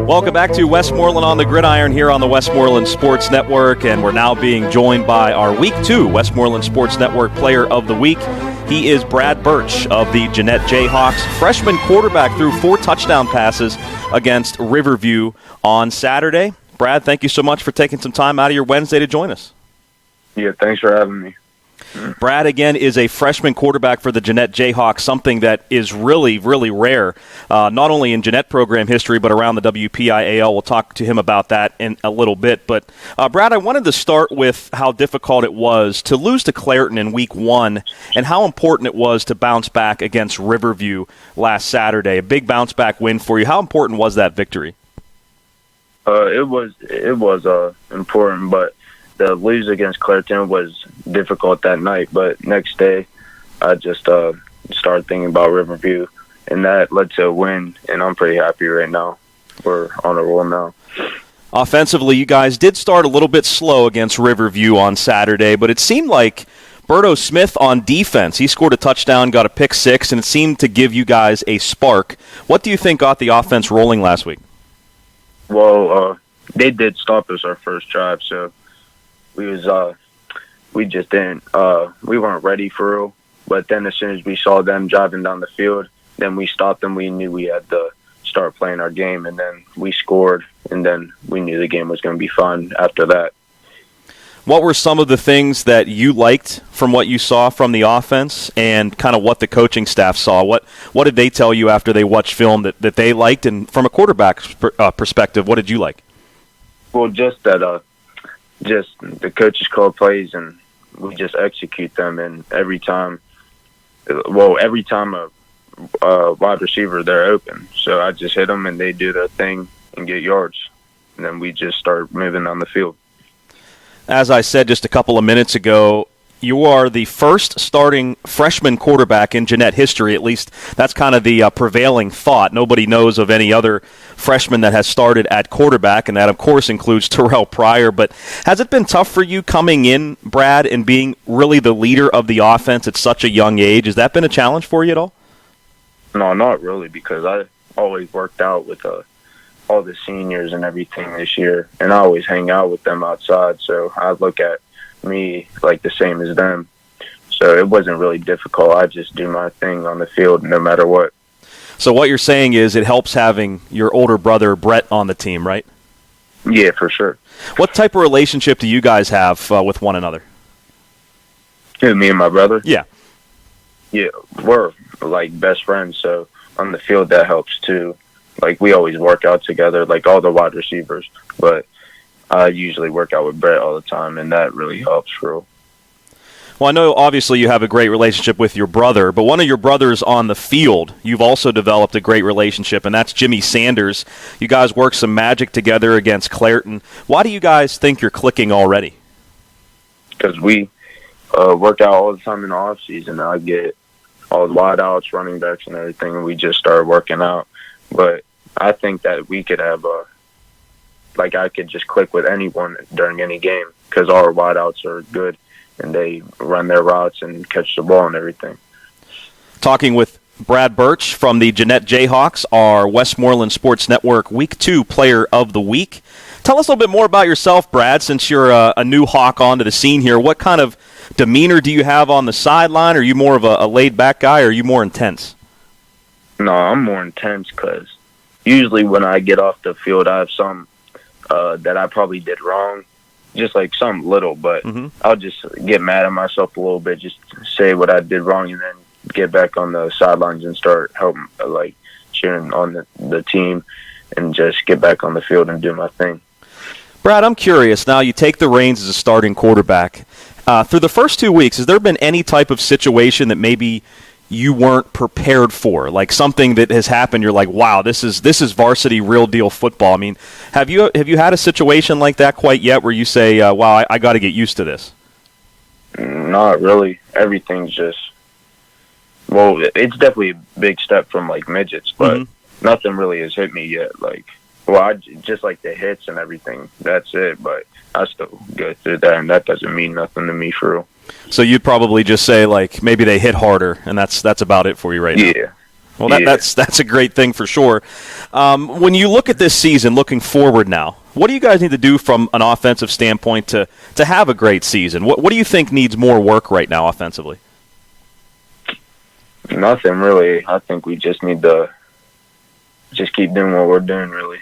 Welcome back to Westmoreland on the Gridiron here on the Westmoreland Sports Network, and we're now being joined by our Week 2 Westmoreland Sports Network Player of the Week. He is Brad Birch of the Jeanette Jayhawks. Freshman quarterback, threw 4 touchdown passes against Riverview on Saturday. Brad, thank you so much for taking some time out of your Wednesday to join us. Yeah, thanks for having me. Brad, again, is a freshman quarterback for the Jeanette Jayhawks, something that is really, really rare, not only in Jeanette program history, but around the WPIAL. We'll talk to him about that in a little bit. But, Brad, I wanted to start with how difficult it was to lose to Clairton in Week 1 and how important it was to bounce back against Riverview last Saturday. A big bounce-back win for you. How important was that victory? It was important, but the lose against Clairton was difficult that night, but next day I just started thinking about Riverview, and that led to a win, and I'm pretty happy right now. We're on a roll now. Offensively, you guys did start a little bit slow against Riverview on Saturday, but it seemed like Berto Smith on defense, he scored a touchdown, got a pick 6, and it seemed to give you guys a spark. What do you think got the offense rolling last week? Well, they did stop us our first drive, so we just didn't we weren't ready for real. But then as soon as we saw them driving down the field, then we stopped them. We knew we had to start playing our game, and then we scored, and then we knew the game was going to be fun after that. What were some of the things that you liked from what you saw from the offense and kind of what the coaching staff saw? What did they tell you after they watched film that they liked? And from a quarterback's perspective, what did you like? Well, just that just the coaches call plays and we just execute them. And every time a wide receiver, they're open. So I just hit them and they do their thing and get yards. And then we just start moving on the field. As I said just a couple of minutes ago, you are the first starting freshman quarterback in Jeanette history. At least that's kind of the prevailing thought. Nobody knows of any other freshman that has started at quarterback, and that, of course, includes Terrell Pryor. But has it been tough for you coming in, Brad, and being really the leader of the offense at such a young age? Has that been a challenge for you at all? No, not really, because I always worked out with all the seniors and everything this year, and I always hang out with them outside, so I look at me like the same as them. So it wasn't really difficult. I just do my thing on the field no matter what. So what you're saying is it helps having your older brother Brett on the team, right? Yeah, for sure. What type of relationship do you guys have with one another? Me and my brother? Yeah. Yeah, we're like best friends, so on the field that helps too. Like, we always work out together, like all the wide receivers, but I usually work out with Brett all the time, and that really helps, bro. Well, I know obviously you have a great relationship with your brother, but one of your brothers on the field, you've also developed a great relationship, and that's Jimmy Sanders. You guys work some magic together against Clairton. Why do you guys think you're clicking already? Because we work out all the time in the off season. I get all the wide outs, running backs, and everything, and we just started working out. But I think that we could have I could just click with anyone during any game because our wideouts are good and they run their routes and catch the ball and everything. Talking with Brad Birch from the Jeanette Jayhawks, our Westmoreland Sports Network Week 2 Player of the Week. Tell us a little bit more about yourself, Brad, since you're a new Hawk onto the scene here. What kind of demeanor do you have on the sideline? Are you more of a laid-back guy, or are you more intense? No, I'm more intense because usually when I get off the field, I have some that I probably did wrong, just like something little, but I'll just get mad at myself a little bit, just say what I did wrong, and then get back on the sidelines and start helping, cheering on the team and just get back on the field and do my thing. Brad, I'm curious. Now you take the reins as a starting quarterback. Through the first 2 weeks, has there been any type of situation that maybe you weren't prepared for, like something that has happened, you're like, wow, this is varsity real deal football? I mean, have you had a situation like that quite yet where you say, wow, I got to get used to this? Not really. Everything's just, well, it's definitely a big step from like midgets, but nothing really has hit me yet. I just like the hits and everything. That's it, but I still go through that, and that doesn't mean nothing to me for real. So you'd probably just say, maybe they hit harder, and that's about it for you right now. Yeah. Well, that's a great thing for sure. When you look at this season, looking forward now, what do you guys need to do from an offensive standpoint to have a great season? What do you think needs more work right now offensively? Nothing really. I think we just need to just keep doing what we're doing, really.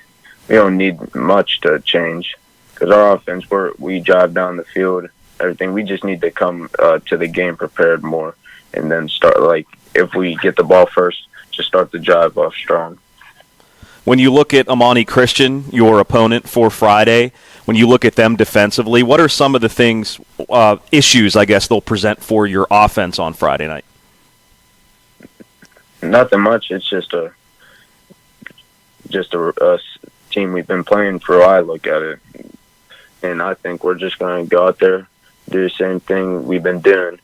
We don't need much to change because our offense, we drive down the field, everything. We just need to come to the game prepared more and then start, like, if we get the ball first, just start the drive off strong. When you look at Amani Christian, your opponent for Friday, when you look at them defensively, what are some of the things, issues, I guess, they'll present for your offense on Friday night? Nothing much. It's just a team we've been playing for. I look at it, and I think we're just going to go out there, do the same thing we've been doing.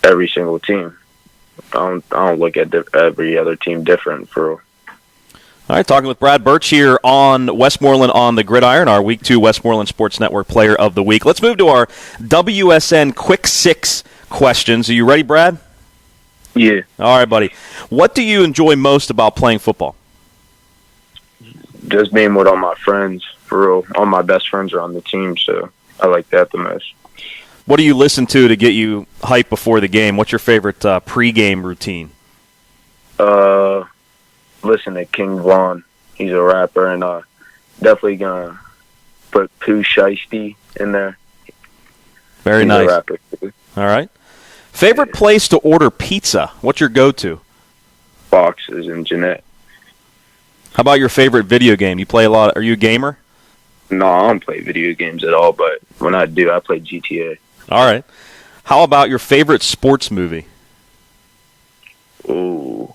Every single team. I don't look at every other team different for real. All right, talking with Brad Birch here on Westmoreland on the Gridiron, our Week 2 Westmoreland Sports Network Player of the Week. Let's move to our WSN Quick 6 questions. Are you ready, Brad? Yeah. All right, buddy. What do you enjoy most about playing football? Just being with all my friends, for real. All my best friends are on the team, so I like that the most. What do you listen to get you hyped before the game? What's your favorite pregame routine? Listen to King Von. He's a rapper, and definitely gonna put Pooh Shiesty in there. Very nice. He's a rapper too. All right. Favorite place to order pizza? What's your go-to? Boxes in Jeanette. How about your favorite video game? You play a lot. Are you a gamer? No, I don't play video games at all, but when I do, I play GTA. All right. How about your favorite sports movie? Ooh.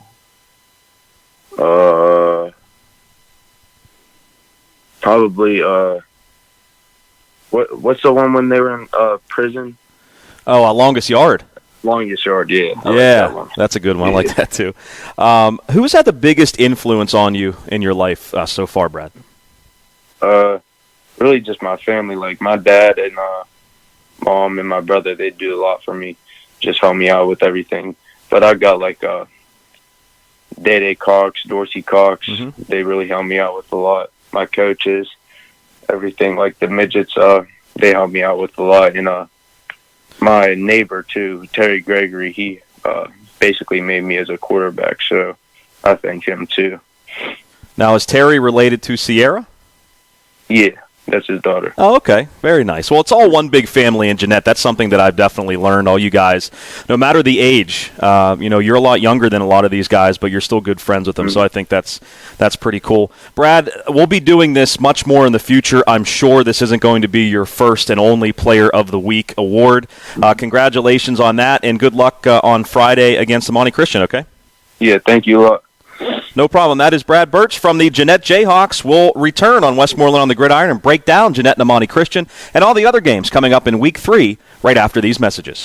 Probably, what's the one when they were in prison? Oh, Longest Yard. Longest Yard, yeah. I like that one. That's a good one. I like that too. Who's had the biggest influence on you in your life so far, Brad? Really just my family, like my dad and mom and my brother. They do a lot for me, just help me out with everything. But I got like Day Cox, Dorsey Cox. Mm-hmm. They really help me out with a lot. My coaches, everything, like the midgets, they help me out with a lot. And my neighbor too, Terry Gregory, he basically made me as a quarterback, so I thank him too. Now, is Terry related to Sierra? Yeah. That's his daughter. Oh, okay. Very nice. Well, it's all one big family in Jeanette. That's something that I've definitely learned, all you guys. No matter the age, you're a lot younger than a lot of these guys, but you're still good friends with them, so I think that's pretty cool. Brad, we'll be doing this much more in the future. I'm sure this isn't going to be your first and only Player of the Week award. Congratulations on that, and good luck on Friday against Amani Christian, okay? Yeah, thank you a lot. No problem. That is Brad Birch from the Jeanette Jayhawks. We'll return on Westmoreland on the Gridiron and break down Jeanette and Amani Christian and all the other games coming up in Week 3 right after these messages.